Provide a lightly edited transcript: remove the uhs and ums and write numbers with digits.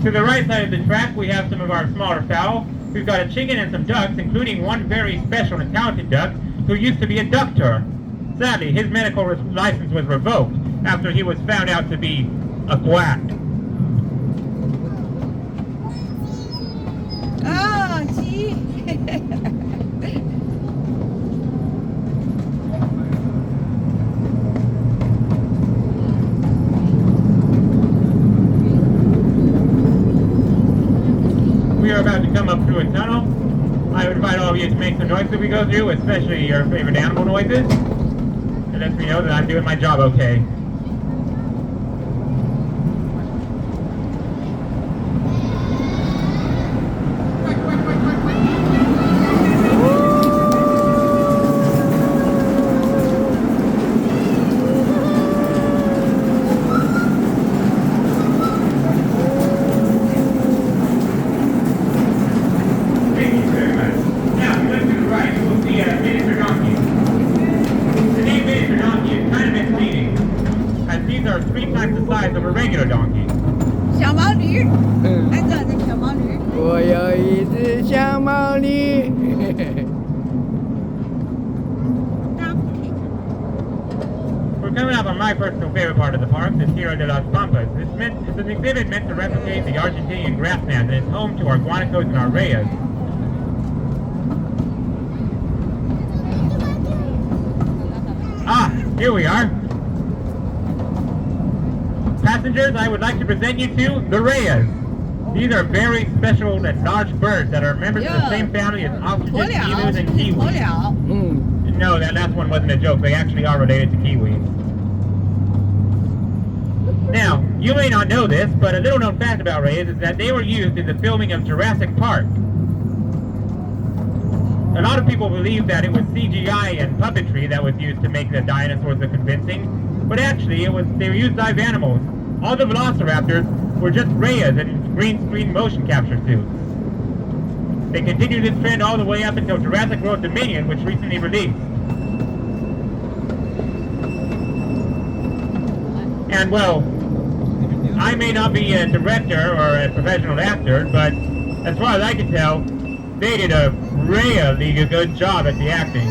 To the right side of the track, we have some of our smaller fowl. We've got a chicken and some ducks, including one very special and talented duck who used to be a ductor. Sadly, his medical license was revoked after he was found out to be a quack. Oh, gee. We are about to come up through a tunnel. I would invite all of you to make some noise that we go through, especially your favorite animal noises. It lets me know that I'm doing my job okay. These are 3 times the size of a regular donkey. 小毛驴，安哥的小毛驴。我有一只小毛驴。We're coming up on my personal favorite part of the park, the Tierra de las Pampas. It's an exhibit meant to replicate the Argentinian grasslands, and it's home to our guanacos and our rayas. Ah, here we are. Passengers, I would like to present you to the rayas. These are very special and large birds that are members of the same family as ostriches, emus, and kiwis. No, that last one wasn't a joke. They actually are related to kiwis. Now, you may not know this, but a little known fact about rayas is that they were used in the filming of Jurassic Park. A lot of people believe that it was CGI and puppetry that was used to make the dinosaurs look convincing, but actually they were used live animals. All the velociraptors were just rayas in green screen motion capture suits. They continued this trend all the way up until Jurassic World Dominion, which recently released. And well, I may not be a director or a professional actor, but as far as I can tell, they did a really good job at the acting.